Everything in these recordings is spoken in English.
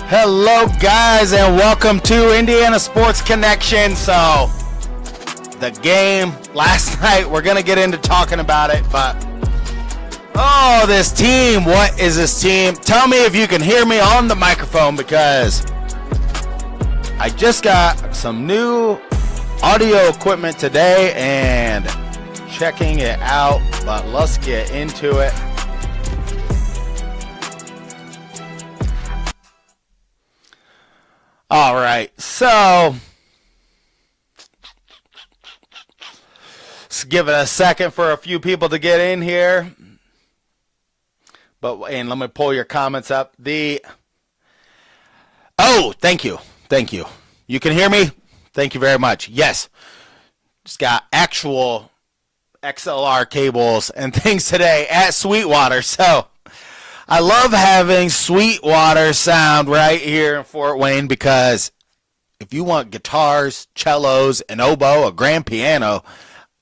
Hello, guys, and welcome to Indiana Sports Connection. So, the game last night, we're going to get into talking about it, but oh, this team. What is this team? Tell me if you can hear me on the microphone, because I just got some new audio equipment today and checking it out, but let's get into it. All right, so let's give it a second for a few people to get in here. And let me pull your comments up. Oh, thank you. You can hear me? Thank you very much. Yes, just got actual XLR cables and things today at Sweetwater. So I love having Sweetwater sound right here in Fort Wayne, because if you want guitars, cellos, an oboe, a grand piano,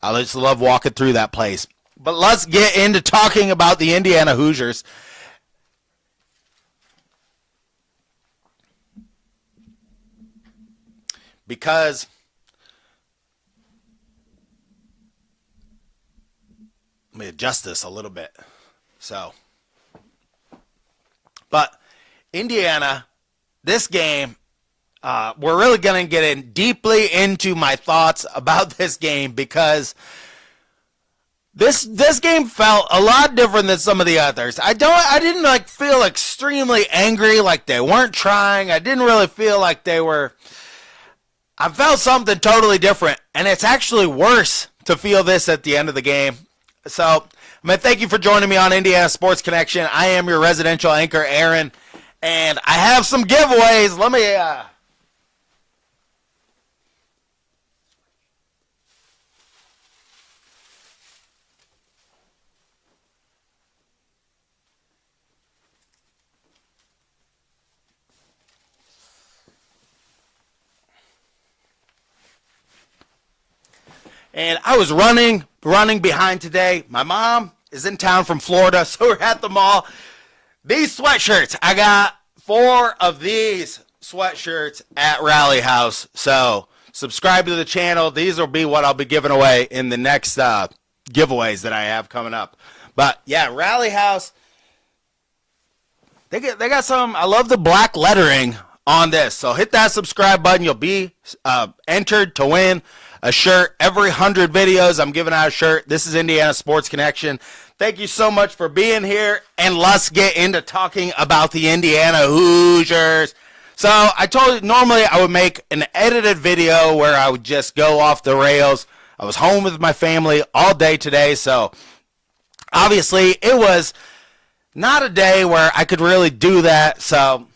I just love walking through that place. But let's get into talking about the Indiana Hoosiers. Because let me adjust this a little bit. But Indiana, this game, we're really going to get in deeply into my thoughts about this game, because this game felt a lot different than some of the others. I didn't feel extremely angry, like they weren't trying. I didn't really feel like they were. I felt something totally different, and it's actually worse to feel this at the end of the game. So, thank you for joining me on Indiana Sports Connection. I am your residential anchor, Aaron, and I have some giveaways. Let me And I was running behind today. My mom is in town from Florida, so we're at the mall. These sweatshirts, I got 4 of these sweatshirts at Rally House. So subscribe to the channel. These will be what I'll be giving away in the next giveaways that I have coming up. But yeah, Rally House, they got some. I love the black lettering on this. So hit that subscribe button. You'll be entered to win a shirt. Every 100 videos, I'm giving out a shirt. This is Indiana Sports Connection. Thank you so much for being here, and let's get into talking about the Indiana Hoosiers. So I told you, normally I would make an edited video where I would just go off the rails. I was home with my family all day today, so obviously it was not a day where I could really do that. So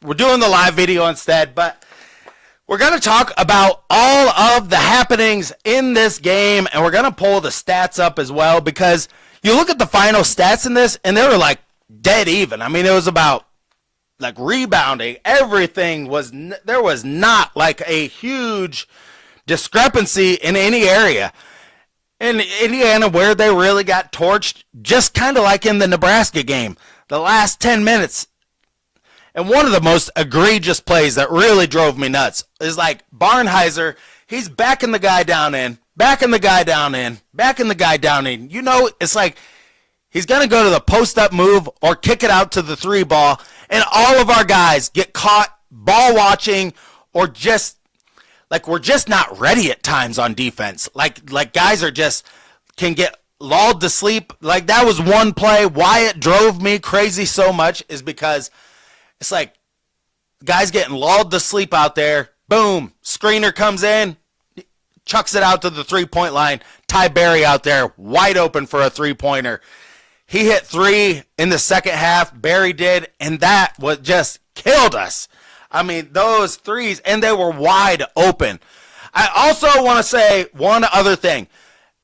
we're doing the live video instead, but we're going to talk about all of the happenings in this game, and we're going to pull the stats up as well, because you look at the final stats in this, and they were dead even. I mean, it was about rebounding. Everything was, there was not a huge discrepancy in any area. In Indiana, where they really got torched, just kind of like in the Nebraska game, the last 10 minutes. And one of the most egregious plays that really drove me nuts is Barnheiser, he's backing the guy down in, backing the guy down in, backing the guy down in. You know, it's he's going to go to the post-up move or kick it out to the 3 ball, and all of our guys get caught ball watching, or just, we're just not ready at times on defense. Guys are just, can get lulled to sleep. That was one play. Why it drove me crazy so much is because it's guys getting lulled to sleep out there. Boom. Screener comes in, chucks it out to the 3-point line. Ty Berry out there, wide open for a 3-pointer. He hit 3 in the second half. Berry did, and that was just killed us. I mean, those threes, and they were wide open. I also want to say one other thing.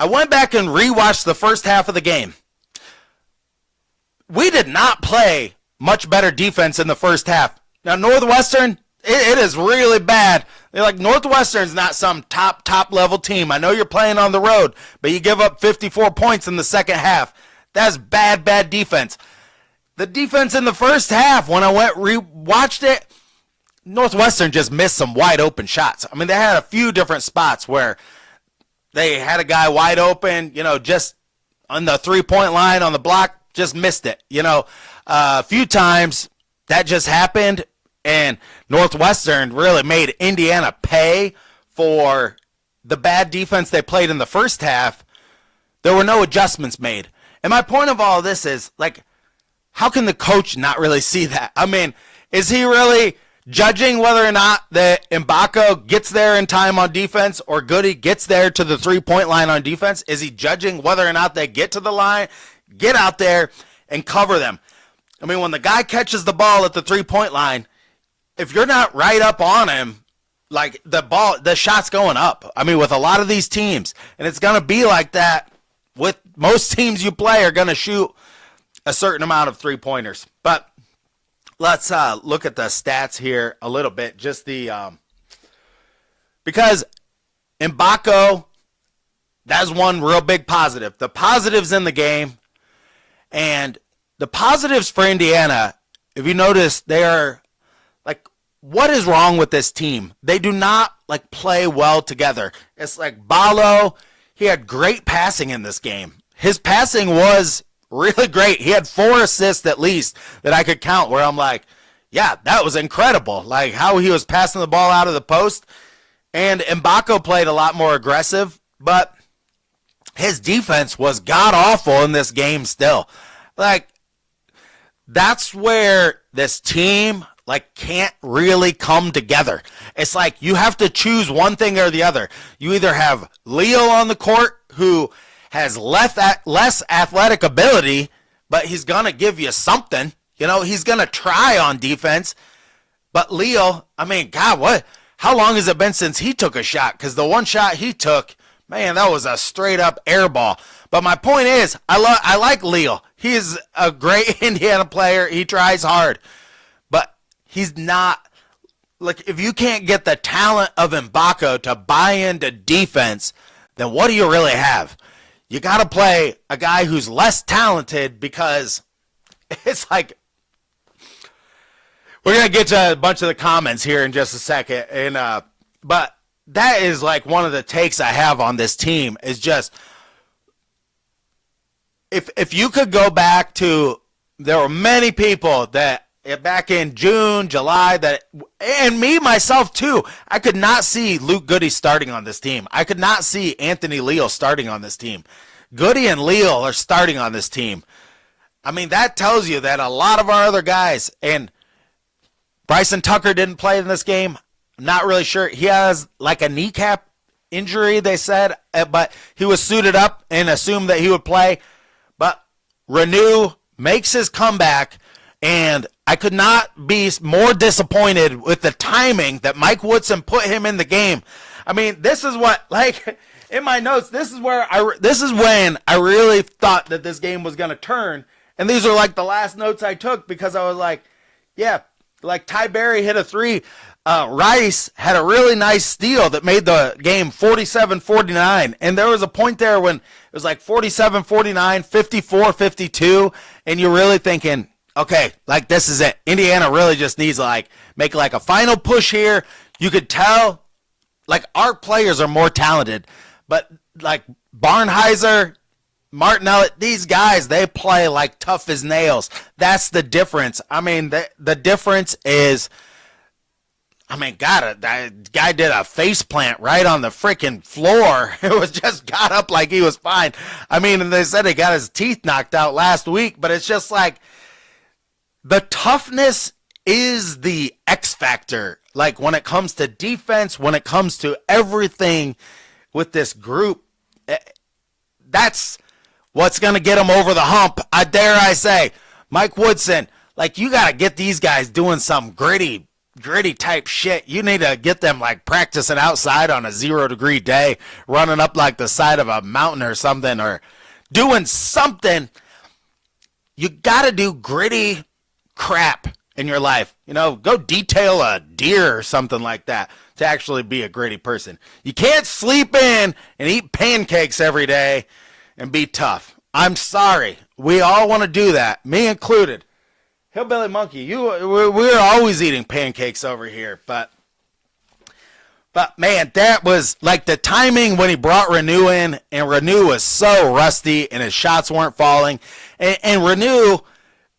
I went back and rewatched the first half of the game. We did not play much better defense in the first half. Now, Northwestern, it is really bad. Northwestern's not some top level team. I know you're playing on the road, but you give up 54 points in the second half. That's bad defense. The defense in the first half, when I watched it, Northwestern just missed some wide open shots. I mean, they had a few different spots where they had a guy wide open, just on the 3-point line on the block, just missed it. A few times that just happened, and Northwestern really made Indiana pay for the bad defense they played in the first half. There were no adjustments made. And my point of all of this is, how can the coach not really see that? I mean, is he really judging whether or not that Mbako gets there in time on defense or Goody gets there to the 3-point line on defense? Is he judging whether or not they get to the line, get out there, and cover them? I mean, when the guy catches the ball at the 3-point line, if you're not right up on him, the shot's going up. I mean, with a lot of these teams, and it's going to be like that with most teams you play are going to shoot a certain amount of 3-pointers. But let's look at the stats here a little bit. Just because Mbako, that's one real big positive. The positives in the game, and the positives for Indiana, if you notice, they are what is wrong with this team? They do not play well together. It's like Ballo, he had great passing in this game. His passing was really great. He had 4 assists at least that I could count where I'm like, yeah, that was incredible. How he was passing the ball out of the post. And Mbako played a lot more aggressive, but his defense was god-awful in this game still. That's where this team can't really come together. It's you have to choose one thing or the other. You either have Leo on the court, who has less athletic ability, but he's going to give you something. He's going to try on defense. But Leo, I mean, God, how long has it been since he took a shot? Because the one shot he took, man, that was a straight-up air ball. But my point is, I like Leo. He's a great Indiana player. He tries hard. But he's not, if you can't get the talent of Mbako to buy into defense, then what do you really have? You got to play a guy who's less talented, because it's we're going to get to a bunch of the comments here in just a second. But that is one of the takes I have on this team is just, if you could go back to, there were many people that back in June, July, and me, myself too, I could not see Luke Goody starting on this team. I could not see Anthony Leal starting on this team. Goody and Leal are starting on this team. I mean, that tells you that a lot of our other guys, and Bryson Tucker didn't play in this game. I'm not really sure. He has a kneecap injury, they said, but he was suited up and assumed that he would play. But Renew makes his comeback, and I could not be more disappointed with the timing that Mike Woodson put him in the game. I mean, this is what, in my notes, this is when I really thought that this game was going to turn. And these are the last notes I took, because I was Ty Berry hit a 3. Rice had a really nice steal that made the game 47-49. And there was a point there when it was 47-49, 54-52. And you're really thinking, okay, this is it. Indiana really just needs make a final push here. You could tell our players are more talented, but Barnheiser, Martinelli, these guys, they play tough as nails. That's the difference. I mean, the difference is, God, that guy did a face plant right on the freaking floor. It was just got up like he was fine. I mean, and they said he got his teeth knocked out last week, but it's just the toughness is the X factor. When it comes to defense, when it comes to everything with this group, that's what's going to get them over the hump. I dare I say, Mike Woodson, you got to get these guys doing some gritty type shit. You need to get them practicing outside on a 0-degree day, running up the side of a mountain or something, or doing something. You got to do gritty crap in your life. Go detail a deer or something like that to actually be a gritty person. You can't sleep in and eat pancakes every day and be tough. I'm sorry. We all want to do that, me included. Hillbilly Monkey, we're always eating pancakes over here, but man, that was like the timing when he brought Renew in, and Renew was so rusty and his shots weren't falling. And Renew,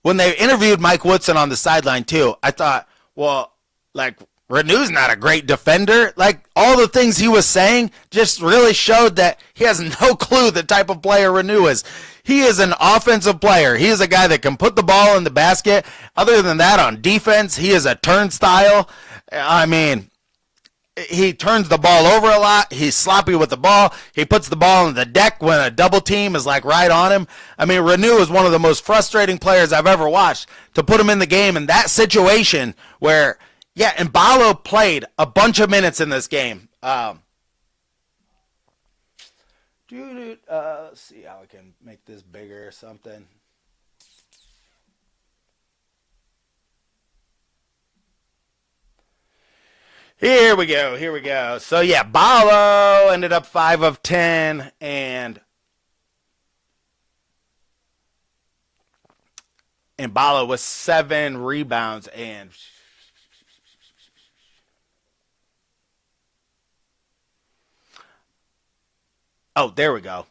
when they interviewed Mike Woodson on the sideline too, I thought, well, like Renew's not a great defender. Like all the things he was saying just really showed that he has no clue the type of player Renew is. He is an offensive player. He is a guy that can put the ball in the basket. Other than that, on defense, he is a turnstile. I mean, he turns the ball over a lot. He's sloppy with the ball. He puts the ball on the deck when a double team is like right on him. I mean, Renew is one of the most frustrating players I've ever watched. To put him in the game in that situation where, yeah, and Ballo played a bunch of minutes in this game. Let's see how I can make this bigger or something. Here we go. So, yeah, Ballo ended up 5 of 10, and Ballo was 7 rebounds, and oh, there we go.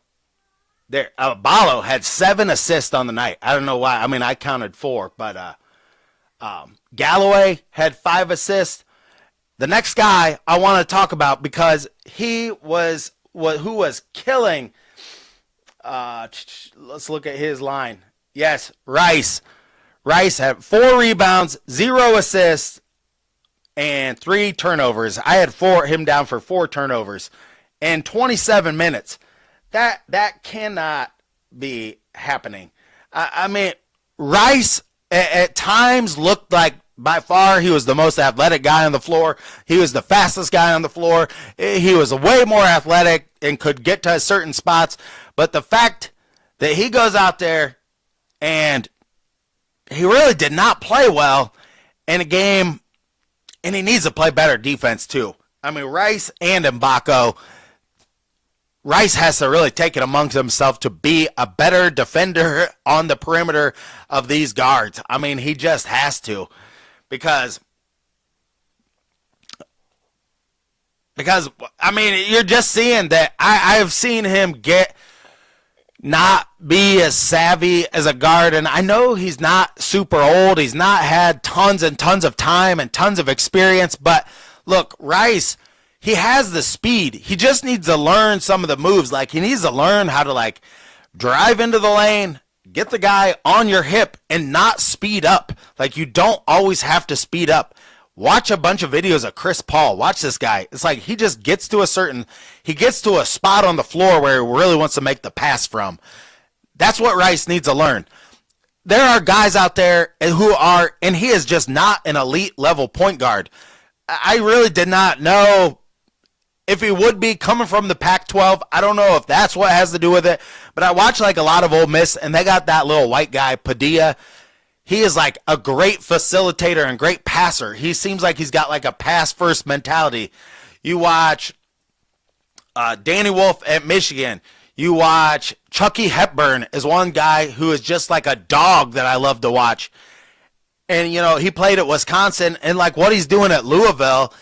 There, Ballo had 7 assists on the night. I don't know why. I mean, I counted 4, but Galloway had 5 assists. The next guy I want to talk about because he was who was killing. Let's look at his line. Yes, Rice. Rice had 4 rebounds, 0 assists, and 3 turnovers. I had him down for 4 turnovers and 27 minutes. That cannot be happening. I mean, Rice at times looked like by far he was the most athletic guy on the floor. He was the fastest guy on the floor. He was way more athletic and could get to certain spots. But the fact that he goes out there and he really did not play well in a game, and he needs to play better defense too. I mean, Rice and Mbako, Rice has to really take it amongst himself to be a better defender on the perimeter of these guards. I mean, he just has to. Because I mean, you're just seeing that I've seen him not be as savvy as a guard, and I know he's not super old. He's not had tons and tons of time and tons of experience, but look, Rice, he has the speed. He just needs to learn some of the moves. Like, he needs to learn how to, like, drive into the lane, get the guy on your hip, and not speed up. Like, you don't always have to speed up. Watch a bunch of videos of Chris Paul. Watch this guy. It's like he just gets to a spot on the floor where he really wants to make the pass from. That's what Rice needs to learn. There are guys out there who are, and he is just not an elite level point guard. I really did not know if he would be coming from the Pac-12. I don't know if that's what has to do with it, but I watch like a lot of Ole Miss, and they got that little white guy, Padilla. He is like a great facilitator and great passer. He seems like he's got like a pass-first mentality. You watch Danny Wolf at Michigan. You watch Chucky Hepburn is one guy who is just like a dog that I love to watch. And, you know, he played at Wisconsin, and like what he's doing at Louisville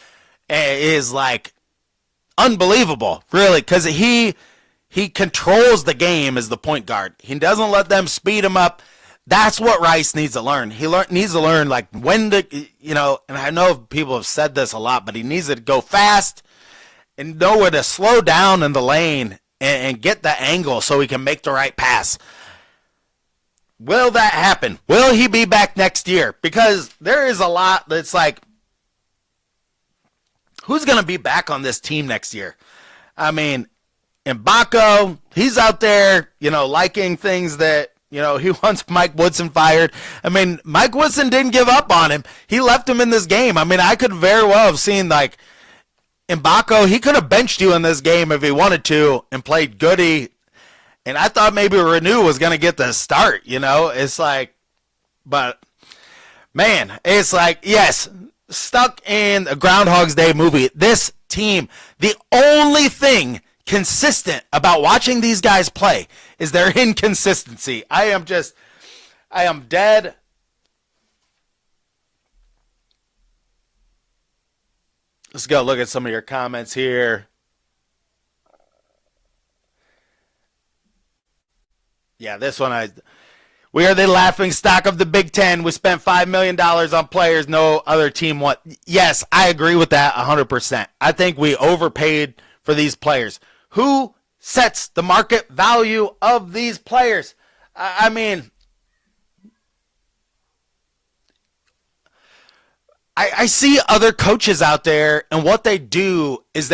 is like unbelievable, really, because he controls the game as the point guard. He doesn't let them speed him up. That's what Rice needs to learn. He needs to learn, like, when to, you know, and I know people have said this a lot, but he needs to go fast and know where to slow down in the lane and get the angle so he can make the right pass. Will that happen? Will he be back next year? Because there is a lot that's like, who's going to be back on this team next year? I mean, Mbako, he's out there, you know, liking things that, you know, he wants Mike Woodson fired. I mean, Mike Woodson didn't give up on him. He left him in this game. I mean, I could very well have seen, like, Mbako, he could have benched you in this game if he wanted to and played goody. And I thought maybe Renew was going to get the start, you know. It's like, but, man, it's like, yes, stuck in a Groundhog's Day movie. This team, the only thing consistent about watching these guys play is their inconsistency. I am dead Let's go look at some of your comments here. Yeah, this one we are the laughing stock of the Big Ten. We spent $5 million on players no other team won. Yes, I agree with that 100%. I think we overpaid for these players. Who sets the market value of these players? I mean, I see other coaches out there, and what they do is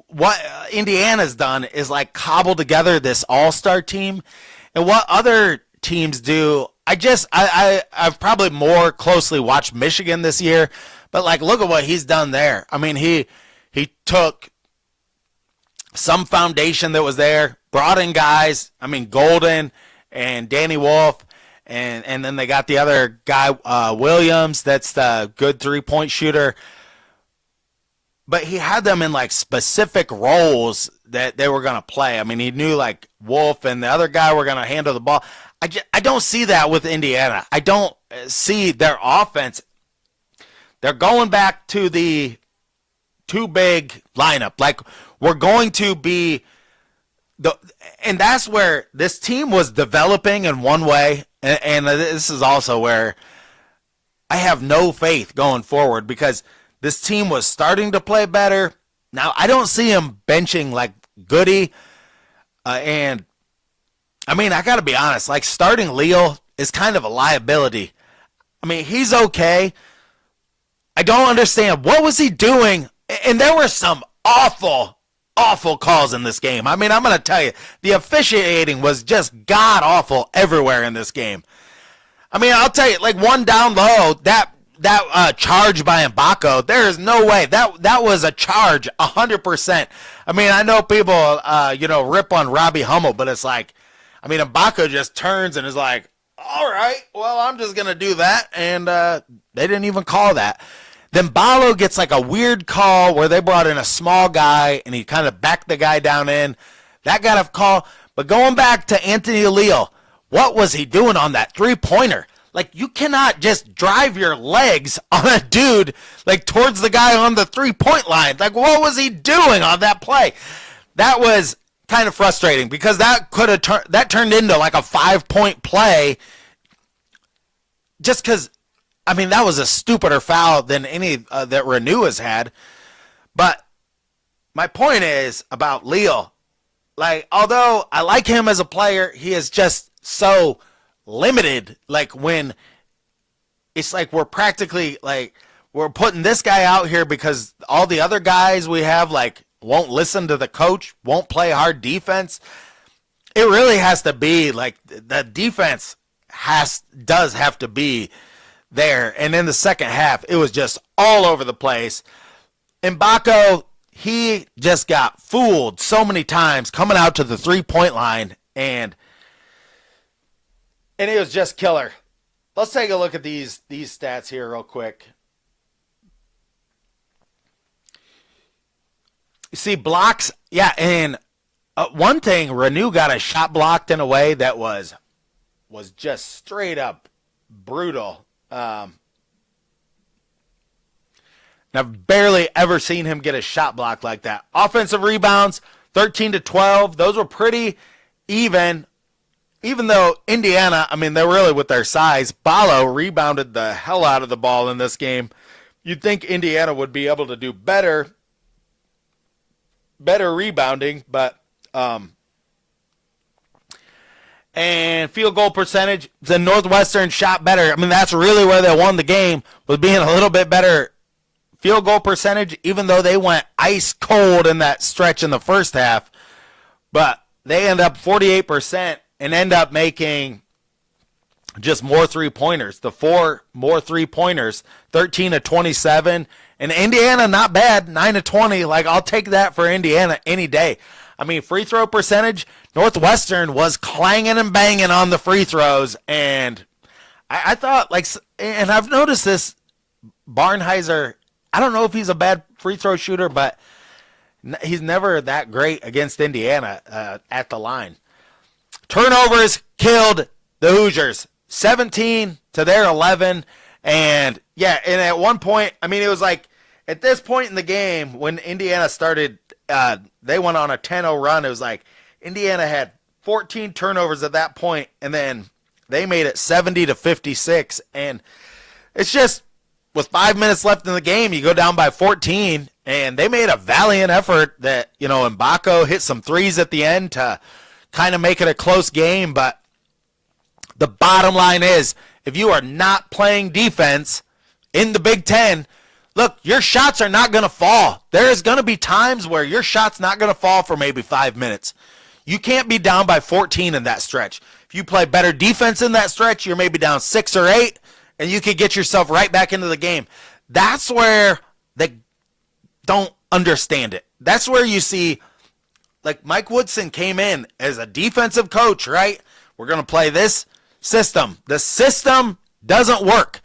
what Indiana's done is like cobble together this all-star team. And what other teams do, I've probably more closely watched Michigan this year, but like look at what he's done there. I mean, he took some foundation that was there, brought in guys, I mean Golden and Danny Wolf, and then they got the other guy, Williams, that's the good three-point shooter. But he had them in like specific roles that they were going to play. I mean, he knew like Wolf and the other guy were going to handle the ball. I don't see that with Indiana. I don't see their offense. They're going back to the two big lineup. Like we're going to be and that's where this team was developing in one way. And this is also where I have no faith going forward because this team was starting to play better. Now, I don't see him benching like Goody. And, I mean, I got to be honest. Like, starting Leo is kind of a liability. I mean, he's okay. I don't understand. What was he doing? And there were some awful, awful calls in this game. I mean, I'm going to tell you, the officiating was just god-awful everywhere in this game. I mean, I'll tell you, like, one down low, that charge by Mbako, there is no way. That was a charge, 100%. I mean, I know people, rip on Robbie Hummel, but it's like, I mean, Mbako just turns and is like, all right, well, I'm just going to do that. And they didn't even call that. Then Balo gets like a weird call where they brought in a small guy and he kind of backed the guy down in. That got a call. But going back to Anthony Leal, what was he doing on that three-pointer? Like, you cannot just drive your legs on a dude, like, towards the guy on the three-point line. Like, what was he doing on that play? That was kind of frustrating because that could have turned into, like, a 5-point play just because, I mean, that was a stupider foul than any that Renew has had. But my point is about Leo. Like, although I like him as a player, he is just so limited. Like when it's like we're practically like we're putting this guy out here because all the other guys we have like won't listen to the coach, won't play hard defense. It really has to be like the defense does have to be there. And in the second half, it was just all over the place. Mbako, he just got fooled so many times coming out to the three-point line, and it was just killer. Let's take a look at these stats here real quick. You see blocks, yeah, and one thing, Renew got a shot blocked in a way that was just straight up brutal. I've barely ever seen him get a shot block like that. Offensive rebounds, 13 to 12. Those were pretty even. Even though Indiana, I mean, they're really with their size. Balo rebounded the hell out of the ball in this game. You'd think Indiana would be able to do better rebounding, but and field goal percentage, the Northwestern shot better. I mean, that's really where they won the game, was being a little bit better field goal percentage, even though they went ice cold in that stretch in the first half. But they end up 48% and end up making just more three-pointers. The 4 more three-pointers, 13 to 27. And Indiana, not bad, 9 to 20. Like, I'll take that for Indiana any day. I mean, free throw percentage, Northwestern was clanging and banging on the free throws. And I thought, like, and I've noticed this, Barnheiser, I don't know if he's a bad free throw shooter, but he's never that great against Indiana at the line. Turnovers killed the Hoosiers, 17 to their 11. And yeah, and at one point, I mean, it was like at this point in the game when Indiana started, they went on a 10-0 run. It was like Indiana had 14 turnovers at that point, and then they made it 70-56. And it's just with 5 minutes left in the game, you go down by 14, and they made a valiant effort that, Mbako hit some threes at the end to kind of make it a close game. But the bottom line is, if you are not playing defense in the Big Ten, look, your shots are not going to fall. There's going to be times where your shot's not going to fall for maybe 5 minutes. You can't be down by 14 in that stretch. If you play better defense in that stretch, you're maybe down 6 or 8, and you could get yourself right back into the game. That's where they don't understand it. That's where you see, like, Mike Woodson came in as a defensive coach, right? We're going to play this system. The system doesn't work.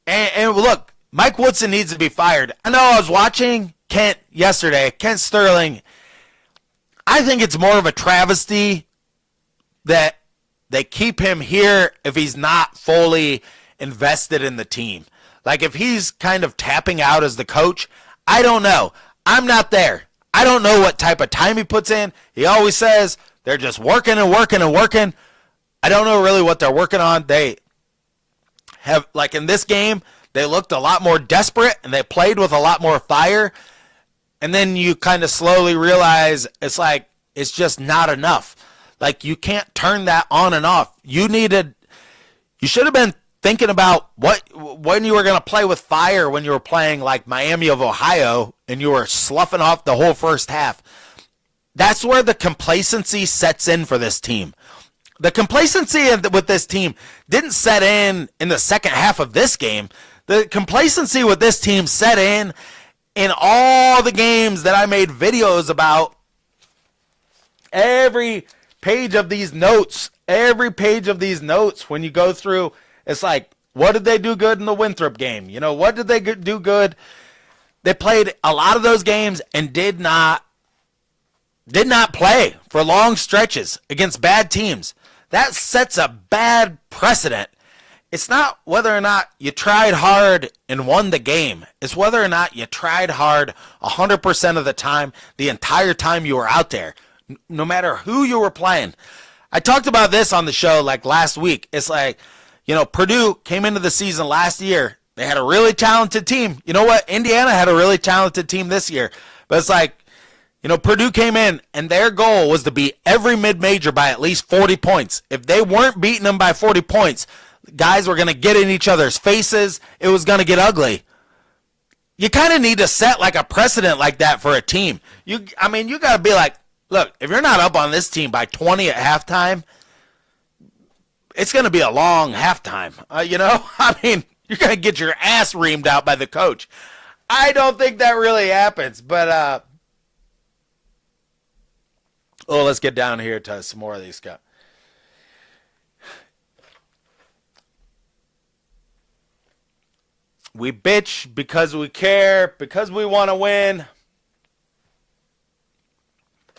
And look, Mike Woodson needs to be fired. I know I was watching Kent yesterday, Kent Sterling. I think it's more of a travesty that they keep him here if he's not fully invested in the team. Like, if he's kind of tapping out as the coach, I don't know. I'm not there. I don't know what type of time he puts in. He always says they're just working and working and working. I don't know really what they're working on. They have, like in this game, they looked a lot more desperate and they played with a lot more fire. And then you kind of slowly realize it's like it's just not enough. Like, you can't turn that on and off. You should have been thinking about when you were going to play with fire when you were playing like Miami of Ohio and you were sloughing off the whole first half. That's where the complacency sets in for this team. The complacency with this team didn't set in the second half of this game. The complacency with this team set in all the games that I made videos about. Every page of these notes, when you go through, it's like, what did they do good in the Winthrop game? What did they do good? They played a lot of those games and did not play for long stretches against bad teams. That sets a bad precedent. It's not whether or not you tried hard and won the game. It's whether or not you tried hard 100% of the time, the entire time you were out there, no matter who you were playing. I talked about this on the show like last week. It's like, Purdue came into the season last year. They had a really talented team. You know what? Indiana had a really talented team this year. But it's like, Purdue came in, and their goal was to beat every mid-major by at least 40 points. If they weren't beating them by 40 points, guys were going to get in each other's faces. It was going to get ugly. You kind of need to set like a precedent like that for a team. You got to be like, look, if you're not up on this team by 20 at halftime, it's going to be a long halftime. You're going to get your ass reamed out by the coach. I don't think that really happens, but let's get down here to some more of these guys. We bitch because we care, because we want to win.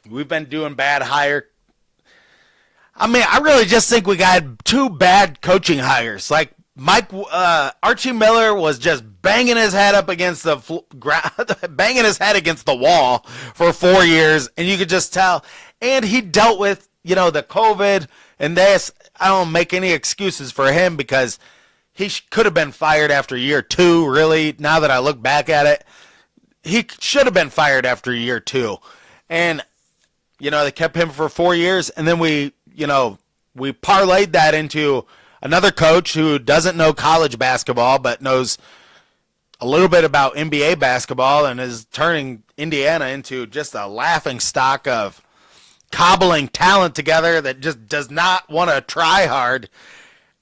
We've been doing bad hire. I really just think we got 2 bad coaching hires. Like Archie Miller was just banging his head up against banging his head against the wall for 4 years, and you could just tell. And he dealt with, the COVID and this. I don't make any excuses for him because he could have been fired after year 2, really. Now that I look back at it, he should have been fired after year 2. And, they kept him for 4 years, and then we parlayed that into another coach who doesn't know college basketball but knows a little bit about NBA basketball and is turning Indiana into just a laughing stock of cobbling talent together that just does not want to try hard.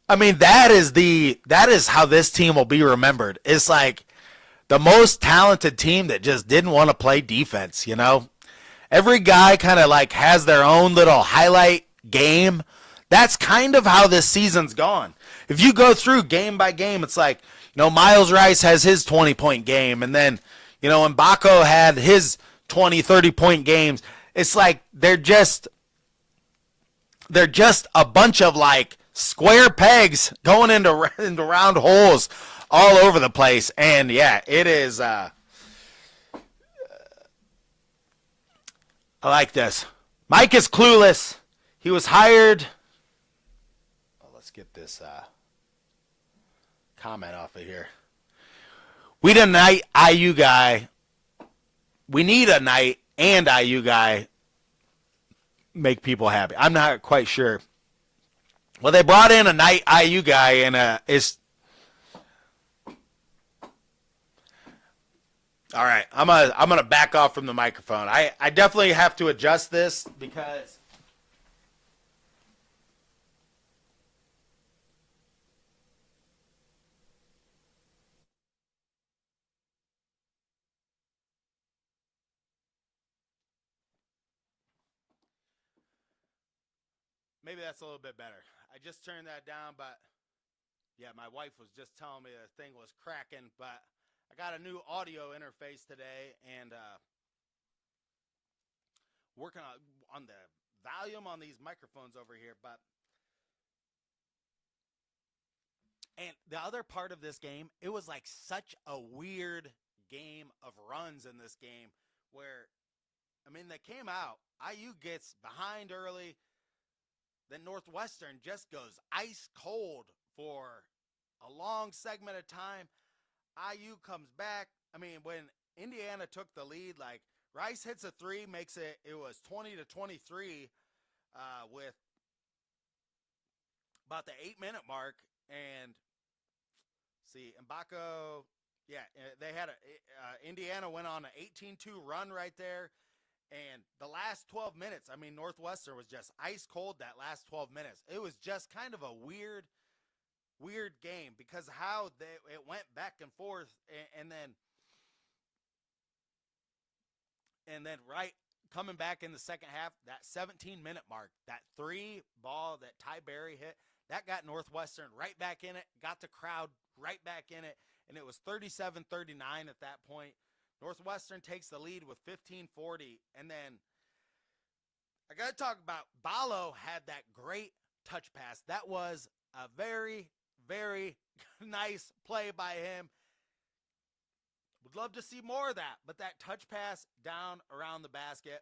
That is how this team will be remembered. It's like the most talented team that just didn't want to play defense, Every guy kind of like has their own little highlight game. That's kind of how this season's gone. If you go through game by game, it's like, Miles Rice has his 20-point game, and then, Mbako had his 20, 30-point games. It's like they're just a bunch of like square pegs going into round holes all over the place. And yeah, it is. I like this. Mike is clueless. He was hired. Oh, let's get this comment off of here. We need a night IU guy. We need a night and IU guy make people happy. I'm not quite sure. Well, they brought in a night IU guy, and it's all right. I'm gonna back off from the microphone. I definitely have to adjust this because maybe that's a little bit better. I just turned that down, but yeah, my wife was just telling me the thing was cracking, but I got a new audio interface today and working on the volume on these microphones over here. But and the other part of this game, it was like such a weird game of runs in this game where I mean they came out, IU gets behind early, then Northwestern just goes ice cold for a long segment of time. IU comes back. I mean, when Indiana took the lead, like Rice hits a three, makes it. It was 20-23 with about the 8-minute mark, and see Mbako. Yeah, they had Indiana went on an 18-2 run right there. And the last 12 minutes, I mean, Northwestern was just ice cold that last 12 minutes. It was just kind of a weird game because how it went back and forth, and then right coming back in the second half, that 17-minute mark, that three ball that Ty Berry hit, that got Northwestern right back in it, got the crowd right back in it, and it was 37-39 at that point. Northwestern takes the lead with 15:40, and then I got to talk about Balo had that great touch pass. That was a very, very nice play by him. Would love to see more of that, but that touch pass down around the basket,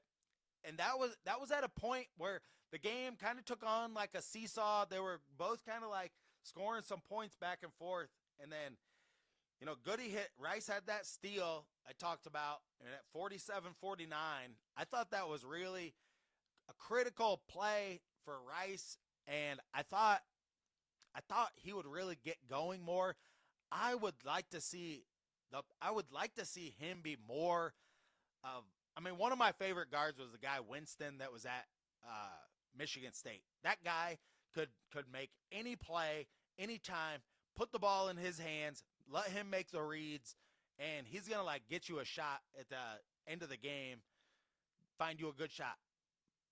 and that was at a point where the game kind of took on like a seesaw. They were both kind of like scoring some points back and forth, and then Goody hit. Rice had that steal I talked about, and at 47-49, I thought that was really a critical play for Rice, and I thought he would really get going more. I would like to see him be more of. I mean, one of my favorite guards was the guy Winston that was at Michigan State. That guy could make any play, anytime, put the ball in his hands, let him make the reads, and he's gonna like get you a shot at the end of the game, find you a good shot.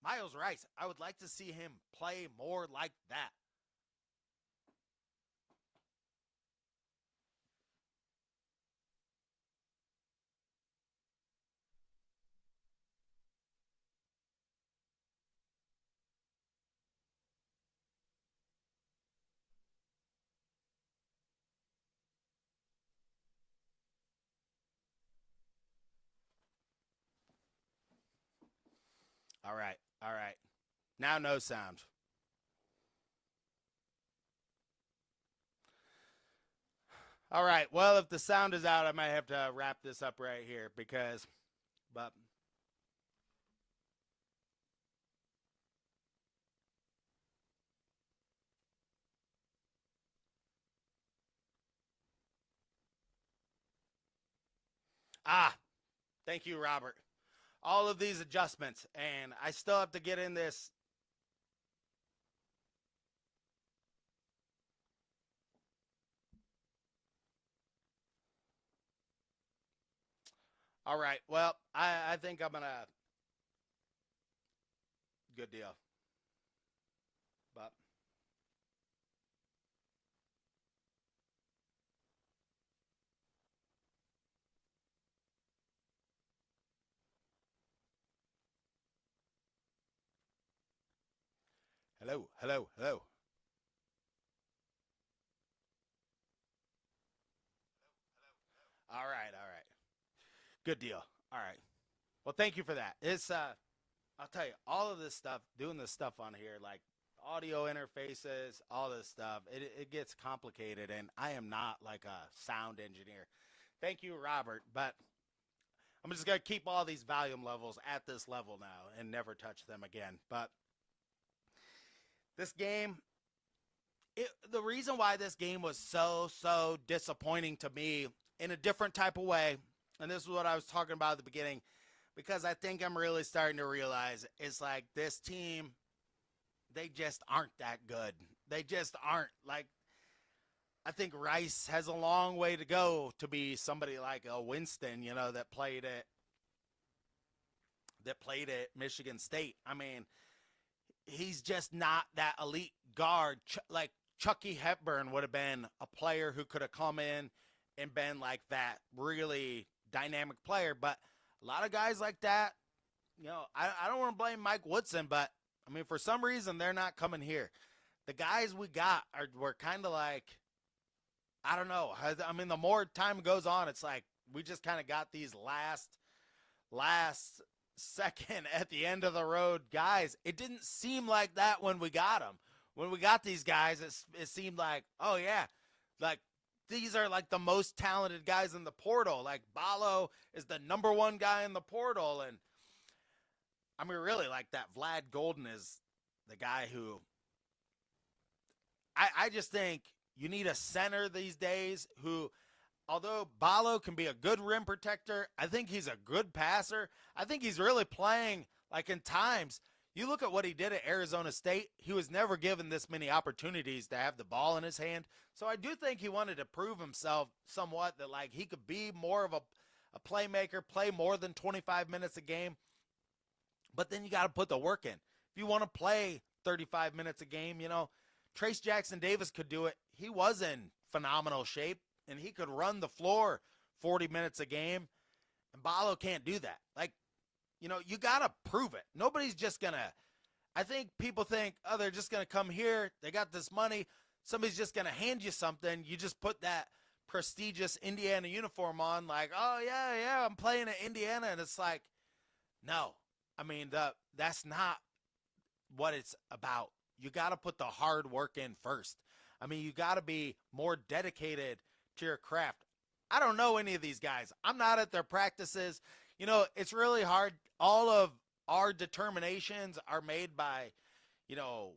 Miles Rice, I would like to see him play more like that. All right, all right. Now no sound. All right. Well, if the sound is out, I might have to wrap this up right here but thank you, Robert. All of these adjustments, and I still have to get in this. All right. Well, I think I'm gonna. Good deal. But hello, hello, hello. All right, all right. Good deal. All right. Well, thank you for that. It's I'll tell you, all of this stuff, doing this stuff on here, like audio interfaces, all this stuff, it gets complicated, and I am not like a sound engineer. Thank you, Robert, but I'm just gonna keep all these volume levels at this level now and never touch them again. But this game, the reason why this game was so disappointing to me in a different type of way, and this is what I was talking about at the beginning, because I think I'm really starting to realize it's like this team, they just aren't that good. They just aren't. Like, I think Rice has a long way to go to be somebody like a Winston, that played at Michigan State. I mean, he's just not that elite guard. Like Chucky Hepburn would have been a player who could have come in and been like that really dynamic player. But a lot of guys like that, I don't want to blame Mike Woodson, but I mean, for some reason, they're not coming here. The guys we got were kind of like, I don't know. I mean, the more time goes on, it's like we just kind of got these last second at the end of the road guys. It didn't seem like that when we got them. When we got these guys, it seemed like, oh yeah, like these are like the most talented guys in the portal. Like Balo is the number one guy in the portal, and I mean, really, like that Vlad Golden is the guy who I just think you need a center these days who, although Balo can be a good rim protector, I think he's a good passer. I think he's really playing like in times. You look at what he did at Arizona State, he was never given this many opportunities to have the ball in his hand. So I do think he wanted to prove himself somewhat that like he could be more of a playmaker, play more than 25 minutes a game. But then you got to put the work in. If you want to play 35 minutes a game, Trace Jackson Davis could do it. He was in phenomenal shape, and he could run the floor 40 minutes a game. And Balo can't do that. Like, you got to prove it. Nobody's just going to – I think people think, oh, they're just going to come here. They got this money. Somebody's just going to hand you something. You just put that prestigious Indiana uniform on like, oh, yeah, I'm playing at Indiana. And it's like, no. I mean, that's not what it's about. You got to put the hard work in first. I mean, you got to be more dedicated to your craft. I don't know any of these guys. I'm not at their practices. It's really hard. All of our determinations are made by,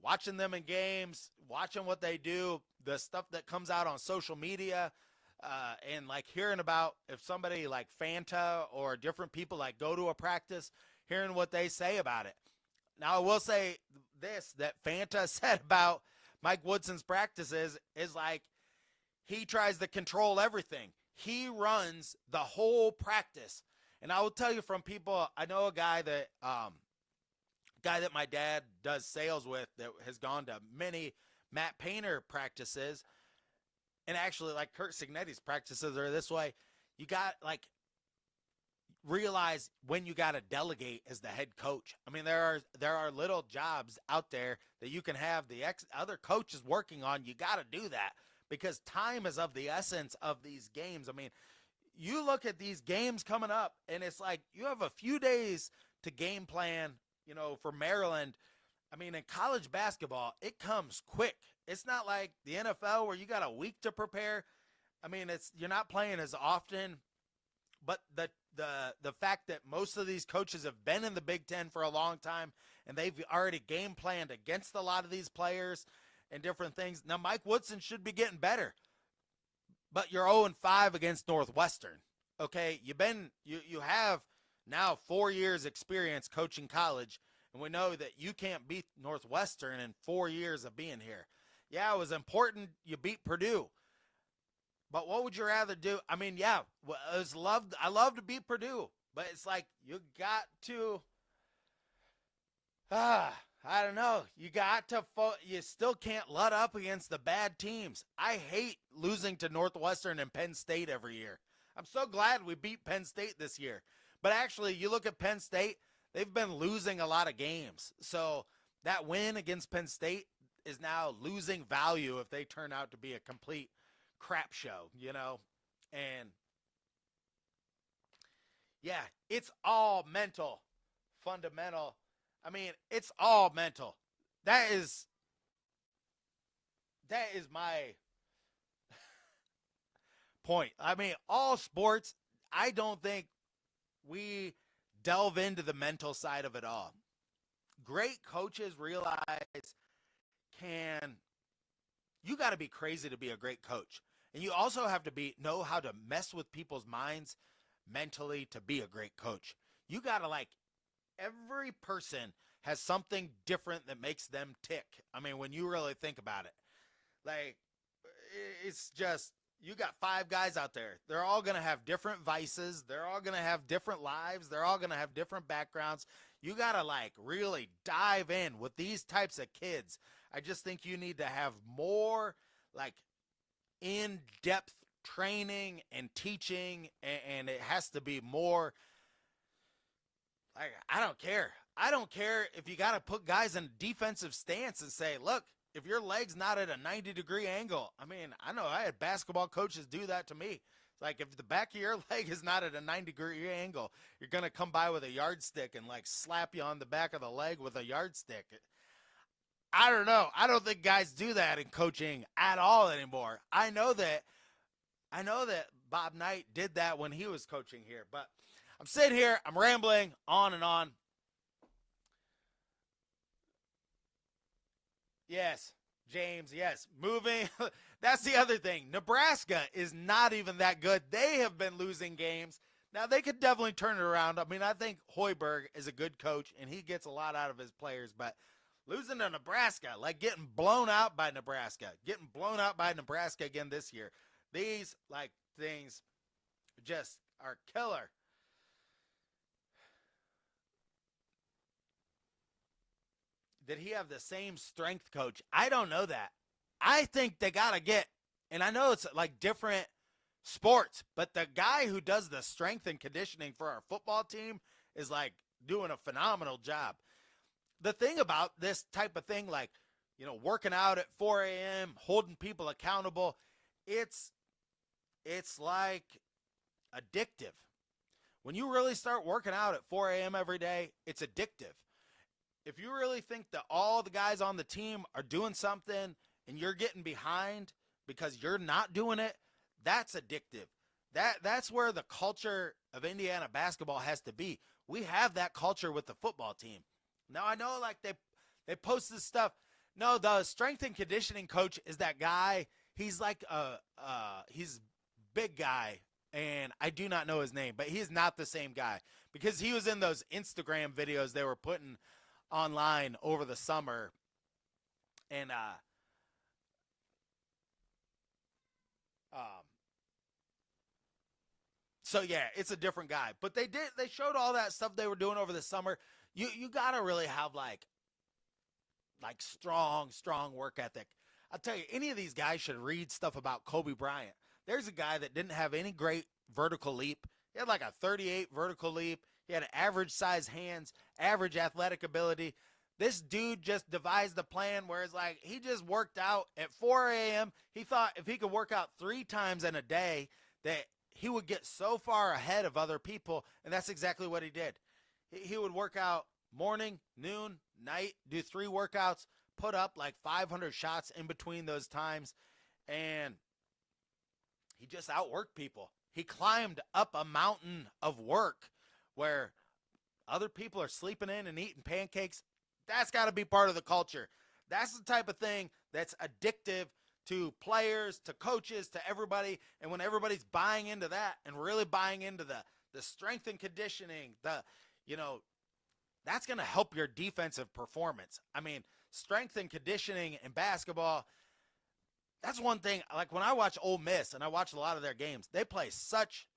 watching them in games, watching what they do, the stuff that comes out on social media, and like hearing about if somebody like Fanta or different people like go to a practice, hearing what they say about it. Now, I will say this, that Fanta said about Mike Woodson's practices is like he tries to control everything. He runs the whole practice. And I will tell you from people, I know a guy that my dad does sales with that has gone to many Matt Painter practices. And actually, like Kurt Signetti's practices are this way. You got like realize when you got to delegate as the head coach. I mean, there are little jobs out there that you can have the other coaches working on. You got to do that because time is of the essence of these games. I mean, you look at these games coming up and it's like you have a few days to game plan, for Maryland. I mean, in college basketball, it comes quick. It's not like the NFL where you got a week to prepare. I mean, you're not playing as often, but the fact that most of these coaches have been in the Big Ten for a long time and they've already game planned against a lot of these players and different things. Now, Mike Woodson should be getting better, but you're 0-5 against Northwestern. Okay, you have now 4 years experience coaching college, and we know that you can't beat Northwestern in 4 years of being here. Yeah, it was important you beat Purdue. But what would you rather do? I mean, yeah, I love to beat Purdue, but it's like you got to, I don't know. You got to, you still can't let up against the bad teams. I hate losing to Northwestern and Penn State every year. I'm so glad we beat Penn State this year. But actually, you look at Penn State, they've been losing a lot of games. So that win against Penn State is now losing value if they turn out to be a complete crap show, and Yeah, it's all mental, fundamental. I mean, it's all mental. That is that is my point. I mean, all sports, I don't think we delve into the mental side of it all. Great coaches realize can you got to be crazy to be a great coach. And you also have to be know how to mess with people's minds mentally to be a great coach. You got to like every person has something different that makes them tick. I mean, when you really think about it. Like it's just you got five guys out there. They're all going to have different vices. They're all going to have different lives. They're all going to have different backgrounds. You got to like really dive in with these types of kids. I just think you need to have more like in-depth training and teaching, and it has to be more like I don't care. I don't care if you got to put guys in a defensive stance and say, look, if your leg's not at a 90-degree angle, I mean, I know I had basketball coaches do that to me. It's like if the back of your leg is not at a 90-degree angle, you're going to come by with a yardstick and like slap you on the back of the leg with a yardstick. I don't know. I don't think guys do that in coaching at all anymore. I know that Bob Knight did that when he was coaching here, but I'm sitting here, I'm rambling on and on. Yes, James, yes. Moving. That's the other thing. Nebraska is not even that good. They have been losing games. Now, they could definitely turn it around. I mean, I think Hoiberg is a good coach, and he gets a lot out of his players, but losing to Nebraska, like getting blown out by Nebraska again this year. These, like, things just are killer. Did he have the same strength coach? I don't know that. I think they got to get, and I know it's like different sports, but the guy who does the strength and conditioning for our football team is like doing a phenomenal job. The thing about this type of thing, like, working out at 4 a.m., holding people accountable, it's like addictive. When you really start working out at 4 a.m. every day, it's addictive. If you really think that all the guys on the team are doing something and you're getting behind because you're not doing it, that's addictive. That's where the culture of Indiana basketball has to be. We have that culture with the football team. Now I know like they post this stuff. No, the strength and conditioning coach is that guy. He's like he's big guy, and I do not know his name, but he's not the same guy because he was in those Instagram videos they were putting online over the summer, and um so yeah, it's a different guy. But they showed all that stuff they were doing over the summer. You got to really have like strong work ethic. I'll tell you, any of these guys should read stuff about Kobe Bryant. There's a guy that didn't have any great vertical leap. He had like a 38 vertical leap. He had average size hands, average athletic ability. This dude just devised a plan where it's like he just worked out at 4 a.m. He thought if he could work out 3 times in a day that he would get so far ahead of other people, and that's exactly what he did. He would work out morning, noon, night, do 3 workouts, put up like 500 shots in between those times, and he just outworked people. He climbed up a mountain of work where other people are sleeping in and eating pancakes. That's got to be part of the culture. That's the type of thing that's addictive to players, to coaches, to everybody. And when everybody's buying into that and really buying into the strength and conditioning, that's going to help your defensive performance. I mean, strength and conditioning in basketball, that's one thing. Like when I watch Ole Miss and I watch a lot of their games, they play such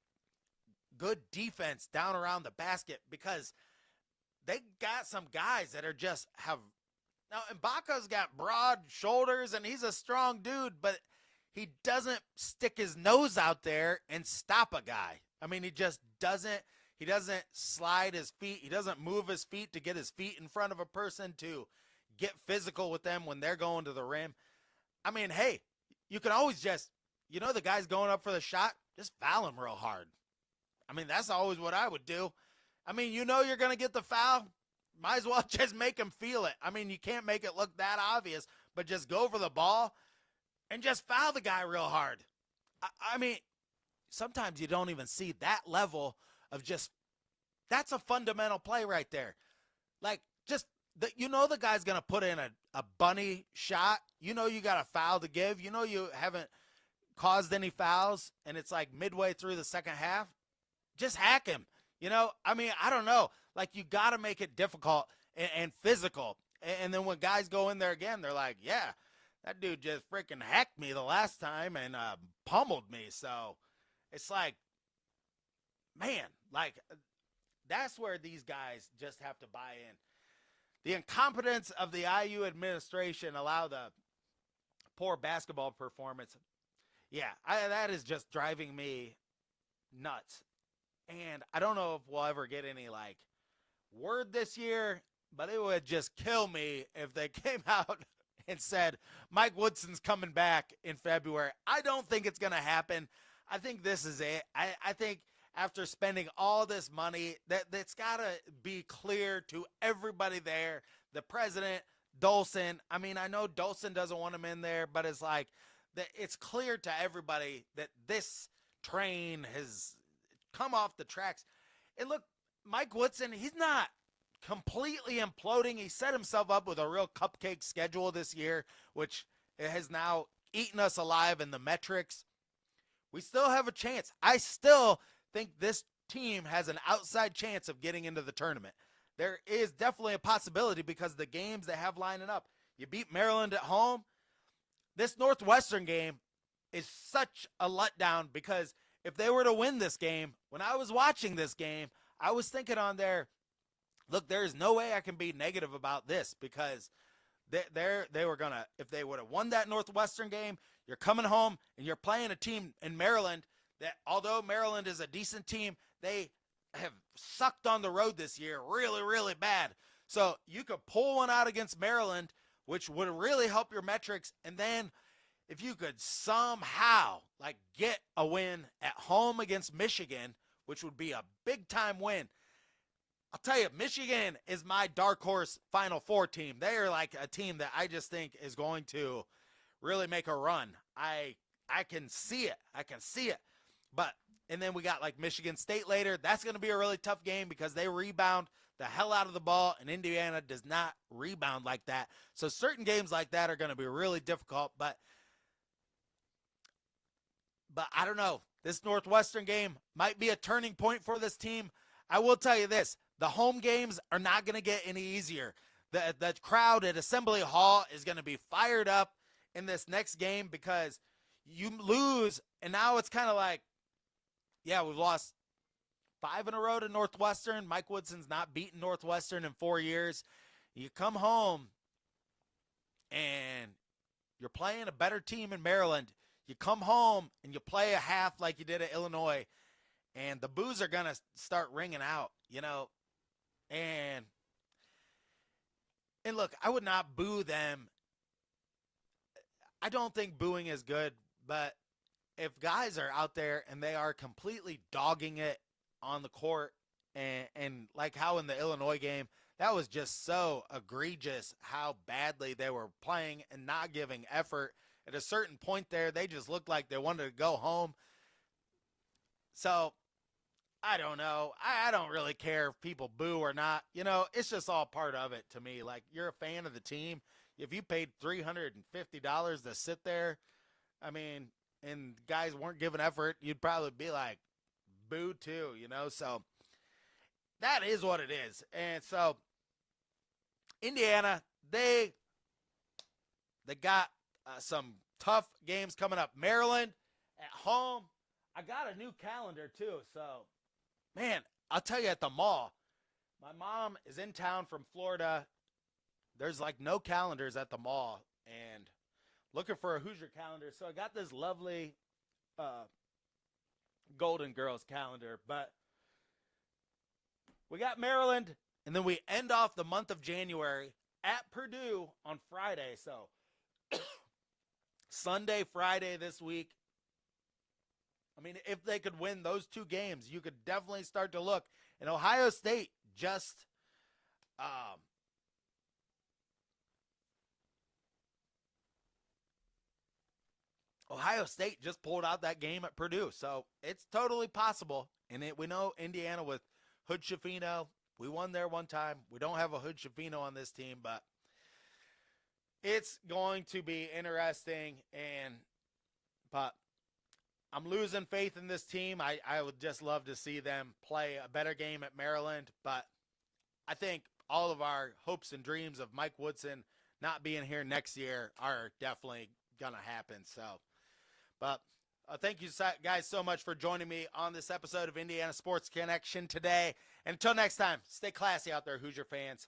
good defense down around the basket because they got some guys that are just have now Ibaka's got broad shoulders and he's a strong dude, but he doesn't stick his nose out there and stop a guy. I mean, he doesn't slide his feet. He doesn't move his feet to get his feet in front of a person to get physical with them when they're going to the rim. I mean, hey, you can always just, the guy's going up for the shot, just foul him real hard. I mean, that's always what I would do. I mean, you know you're going to get the foul. Might as well just make him feel it. I mean, you can't make it look that obvious, but just go for the ball and just foul the guy real hard. I mean, sometimes you don't even see that level of just, that's a fundamental play right there. Like, just, you know the guy's going to put in a bunny shot. You know you got a foul to give. You know you haven't caused any fouls, and it's like midway through the second half. Just hack him. You know, I mean, I don't know. Like, you got to make it difficult and physical. And then when guys go in there again, they're like, yeah, that dude just freaking hacked me the last time and pummeled me. So it's like, man, like, that's where these guys just have to buy in. The incompetence of the IU administration allow the poor basketball performance. Yeah, that is just driving me nuts. And I don't know if we'll ever get any, like, word this year, but it would just kill me if they came out and said, Mike Woodson's coming back in February. I don't think it's going to happen. I think this is it. I think after spending all this money, that's got to be clear to everybody there, the president, Dolson. I mean, I know Dolson doesn't want him in there, but it's like, it's clear to everybody that this train has come off the tracks. And look, Mike Woodson, he's not completely imploding. He set himself up with a real cupcake schedule this year, which has now eaten us alive in the metrics. We still have a chance. I still think this team has an outside chance of getting into the tournament. There is definitely a possibility because the games they have lining up. You beat Maryland at home. This Northwestern game is such a letdown because if they were to win this game, when I was watching this game, I was thinking on there, look, there is no way I can be negative about this because they were going to, if they would have won that Northwestern game, you're coming home and you're playing a team in Maryland that, although Maryland is a decent team, they have sucked on the road this year really, really bad. So you could pull one out against Maryland, which would really help your metrics, and then if you could somehow like get a win at home against Michigan, which would be a big time win. I'll tell you, Michigan is my dark horse Final Four team. They are like a team that I just think is going to really make a run. I can see it. I can see it. But, and then we got like Michigan State later. That's going to be a really tough game because they rebound the hell out of the ball, and Indiana does not rebound like that. So certain games like that are going to be really difficult, but I don't know. This Northwestern game might be a turning point for this team. I will tell you this. The home games are not going to get any easier. The crowd at Assembly Hall is going to be fired up in this next game because you lose, and now it's kind of like, yeah, we've lost 5 in a row to Northwestern. Mike Woodson's not beaten Northwestern in 4 years. You come home, and you're playing a better team in Maryland. You come home and you play a half like you did at Illinois, and the boos are going to start ringing out, you know. And look, I would not boo them. I don't think booing is good, but if guys are out there and they are completely dogging it on the court, and like how in the Illinois game, that was just so egregious how badly they were playing and not giving effort. At a certain point there, they just looked like they wanted to go home. So, I don't know. I don't really care if people boo or not. You know, it's just all part of it to me. Like, you're a fan of the team. If you paid $350 to sit there, I mean, and guys weren't giving effort, you'd probably be like, boo too, you know? So, that is what it is. And so, Indiana, they got some tough games coming up. Maryland at home. I got a new calendar too. So, man, I'll tell you, at the mall, my mom is in town from Florida. There's like no calendars at the mall, and looking for a Hoosier calendar. So I got this lovely Golden Girls calendar. But we got Maryland, and then we end off the month of January at Purdue on Friday. So Sunday, Friday this week. I mean, if they could win those two games, you could definitely start to look. And Ohio State just pulled out that game at Purdue. So it's totally possible. And we know Indiana with Hood Schifino. We won there one time. We don't have a Hood Schifino on this team, but it's going to be interesting. But I'm losing faith in this team. I would just love to see them play a better game at Maryland. But I think all of our hopes and dreams of Mike Woodson not being here next year are definitely going to happen. So, but thank you guys so much for joining me on this episode of Indiana Sports Connection today. And until next time, stay classy out there, Hoosier fans.